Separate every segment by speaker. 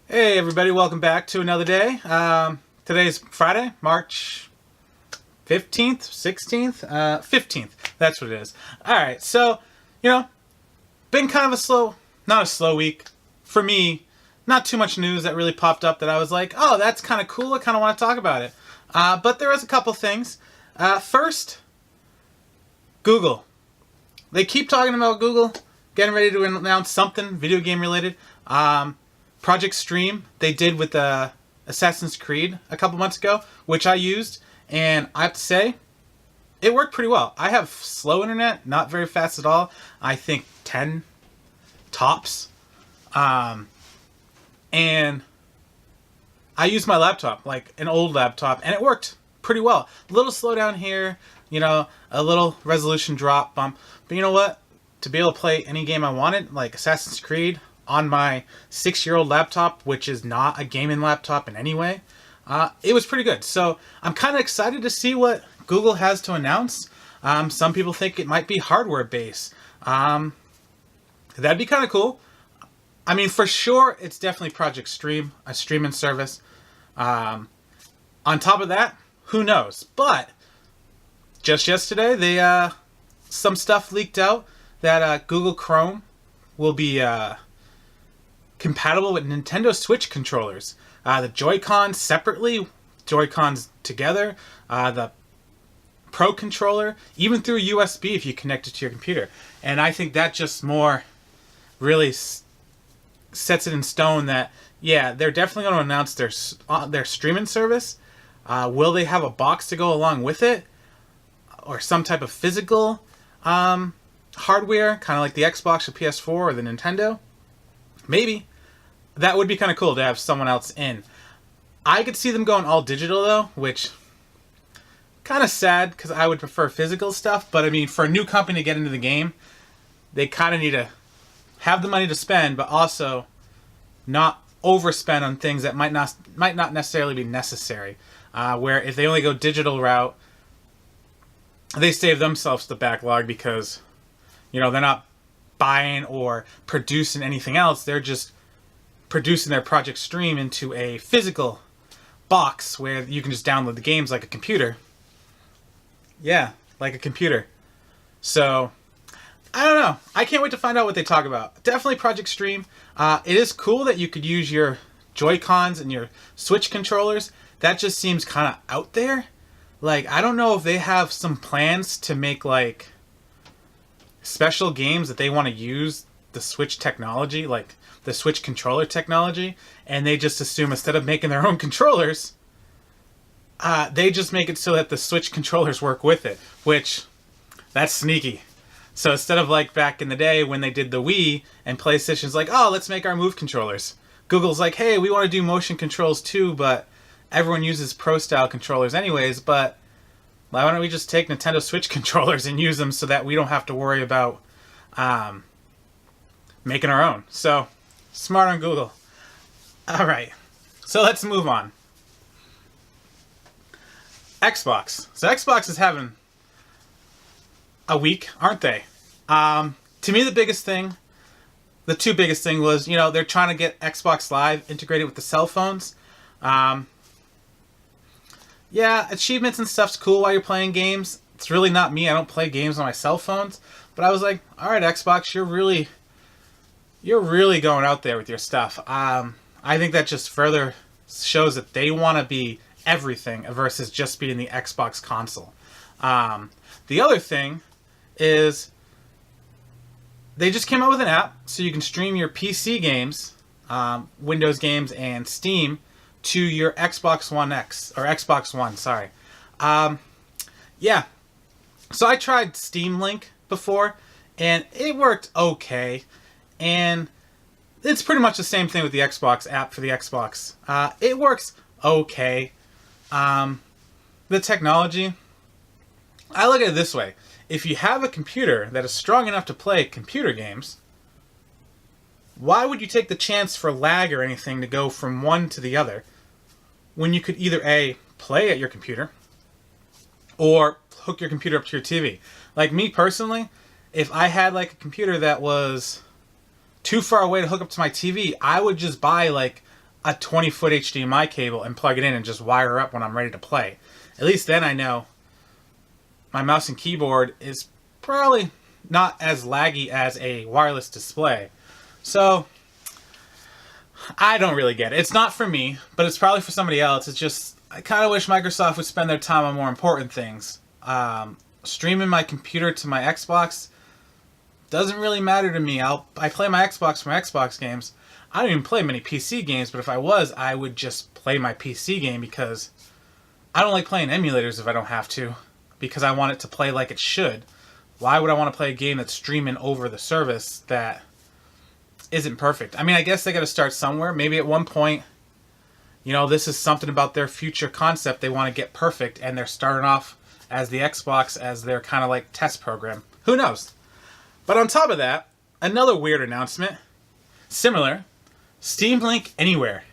Speaker 1: Hey everybody, welcome back to another day. Today's Friday, March 15th, 16th, 15th. That's what it is. Alright, so, been kind of not a slow week. For me, not too much news that really popped up that I was like, oh, that's kind of cool, I kind of want to talk about it. But there was a couple things. First, Google. They keep talking about Google getting ready to announce something video game related. Project Stream they did with Assassin's Creed a couple months ago, which I used, and I have to say, it worked pretty well. I have slow internet, not very fast at all. I think 10 tops. And I used my laptop, like an old laptop, and it worked pretty well. A little slowdown here, a little resolution drop bump. But you know what? To be able to play any game I wanted, like Assassin's Creed, on my 6-year-old laptop, which is not a gaming laptop in any way, it was pretty good. So I'm kind of excited to see what Google has to announce. Some people think it might be hardware based. That'd be kind of cool. I mean, for sure, it's definitely Project Stream, a streaming service. On top of that, who knows? But just yesterday, some stuff leaked out that Google Chrome will be compatible with Nintendo Switch controllers. The Joy-Cons separately, Joy-Cons together, the Pro controller, even through USB if you connect it to your computer. And I think that just more really sets it in stone that, yeah, they're definitely going to announce their streaming service. Will they have a box to go along with it? Or some type of physical hardware, kind of like the Xbox or PS4 or the Nintendo? Maybe. That would be kind of cool to have someone else in. I could see them going all digital though, which kind of sad because I would prefer physical stuff. But I mean, for a new company to get into the game, they kind of need to have the money to spend, but also not overspend on things that might not necessarily be necessary. Where if they only go digital route, they save themselves the backlog because they're not buying or producing anything else. They're just producing their Project Stream into a physical box where you can just download the games like a computer. Yeah, like a computer. So, I don't know. I can't wait to find out what they talk about. Definitely Project Stream. It is cool that you could use your Joy-Cons and your Switch controllers. That just seems kind of out there. Like, I don't know if they have some plans to make, like, special games that they want to use the Switch technology, like the Switch controller technology, and they just assume instead of making their own controllers, they just make it so that the Switch controllers work with it, which, that's sneaky. So instead of like back in the day when they did the Wii and PlayStation's like, oh, let's make our Move controllers. Google's like, hey, we want to do motion controls too, but everyone uses Pro style controllers anyways, but why don't we just take Nintendo Switch controllers and use them so that we don't have to worry about making our own. So, smart on Google. Alright, so let's move on. Xbox. So Xbox is having a week, aren't they? To me, the two biggest thing was, they're trying to get Xbox Live integrated with the cell phones. Yeah, achievements and stuff's cool while you're playing games. It's really not me. I don't play games on my cell phones. But I was like, all right, Xbox, you're really going out there with your stuff. I think that just further shows that they want to be everything versus just being the Xbox console. The other thing is they just came out with an app so you can stream your PC games, Windows games, and Steam to your Xbox One X, or Xbox One, sorry. Yeah. So I tried Steam Link before, and it worked okay. And it's pretty much the same thing with the Xbox app for the Xbox. It works okay. The technology, I look at it this way. If you have a computer that is strong enough to play computer games, why would you take the chance for lag or anything to go from one to the other when you could either A, play at your computer, or hook your computer up to your TV? Like me personally, if I had like a computer that was too far away to hook up to my TV, I would just buy like a 20-foot HDMI cable and plug it in and just wire up when I'm ready to play. At least then I know my mouse and keyboard is probably not as laggy as a wireless display. So I don't really get it. It's not for me, but it's probably for somebody else. It's just, I kind of wish Microsoft would spend their time on more important things. Streaming my computer to my Xbox doesn't really matter to me. I play my Xbox for my Xbox games. I don't even play many PC games, but if I was, I would just play my PC game because I don't like playing emulators if I don't have to, because I want it to play like it should. Why would I want to play a game that's streaming over the service that isn't perfect? I mean, I guess they got to start somewhere. Maybe at one point, you know, this is something about their future concept. They want to get perfect, and they're starting off as the Xbox as their kind of like test program. Who knows? But on top of that, another weird announcement. Similar. Steam Link Anywhere.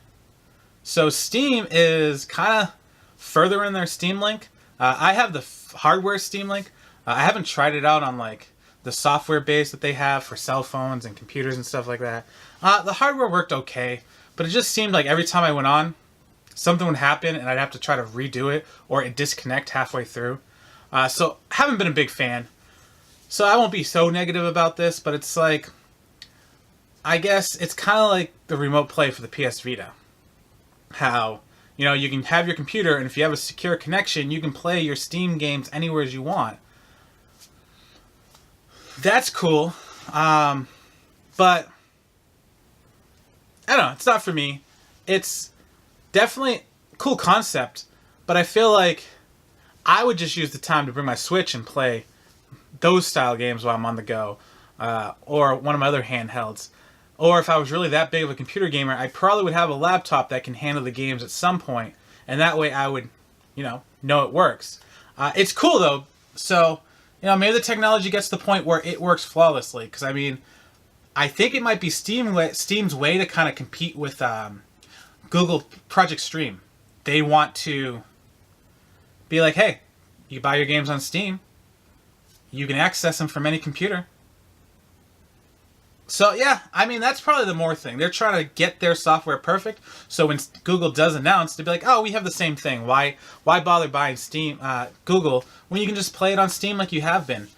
Speaker 1: So Steam is kind of further in their Steam Link. I have the hardware Steam Link. I haven't tried it out on like the software base that they have for cell phones and computers and stuff like that. The hardware worked okay, but it just seemed like every time I went on, something would happen and I'd have to try to redo it or it'd disconnect halfway through. So haven't been a big fan. So I won't be so negative about this, but it's like, I guess it's kind of like the remote play for the PS Vita. How, you know, you can have your computer and if you have a secure connection, you can play your Steam games anywhere as you want. That's cool. But I don't know, it's not for me. It's definitely a cool concept, but I feel like I would just use the time to bring my Switch and play those style games while I'm on the go, or one of my other handhelds. Or if I was really that big of a computer gamer, I probably would have a laptop that can handle the games at some point, and that way I would, you know it works. It's cool though, so, you know, maybe the technology gets to the point where it works flawlessly, because I mean, I think it might be Steam's way to kind of compete with Google Project Stream. They want to be like, hey, you buy your games on Steam, you can access them from any computer. So yeah, I mean, that's probably the more thing. They're trying to get their software perfect, so when Google does announce, they'll be like, oh, we have the same thing. Why bother buying Steam, Google, when you can just play it on Steam like you have been?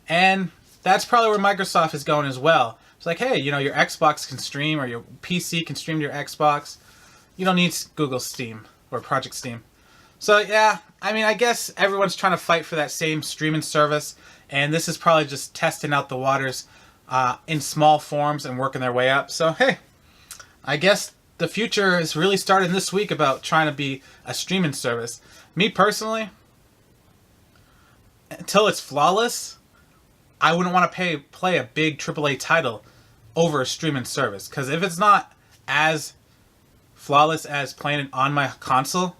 Speaker 1: And that's probably where Microsoft is going as well. It's like, hey, you know, your Xbox can stream, or your PC can stream to your Xbox. You don't need Google Steam or Project Steam. So yeah, I mean, I guess everyone's trying to fight for that same streaming service, and this is probably just testing out the waters in small forms and working their way up. So hey, I guess the future is really starting this week about trying to be a streaming service. Me personally, until it's flawless, I wouldn't want to play a big AAA title over a streaming service. Because if it's not as flawless as playing it on my console,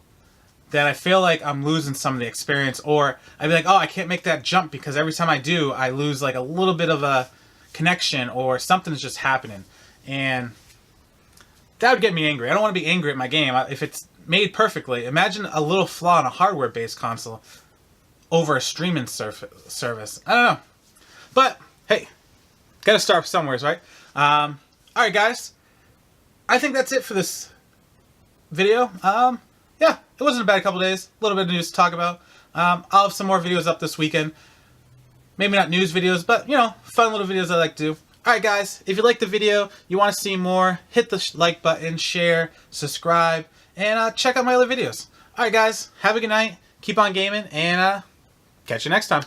Speaker 1: then I feel like I'm losing some of the experience. Or I'd be like, oh, I can't make that jump because every time I do, I lose like a little bit of a connection or something's just happening. And that would get me angry. I don't want to be angry at my game. If it's made perfectly, imagine a little flaw in a hardware-based console over a streaming service. I don't know. But, hey, gotta start somewhere, right? Alright, guys. I think that's it for this video. Yeah, it wasn't a bad couple days. A little bit of news to talk about. I'll have some more videos up this weekend. Maybe not news videos, but, you know, fun little videos I like to do. Alright, guys, if you liked the video, you want to see more, hit the like button, share, subscribe, and check out my other videos. Alright, guys, have a good night, keep on gaming, and catch you next time.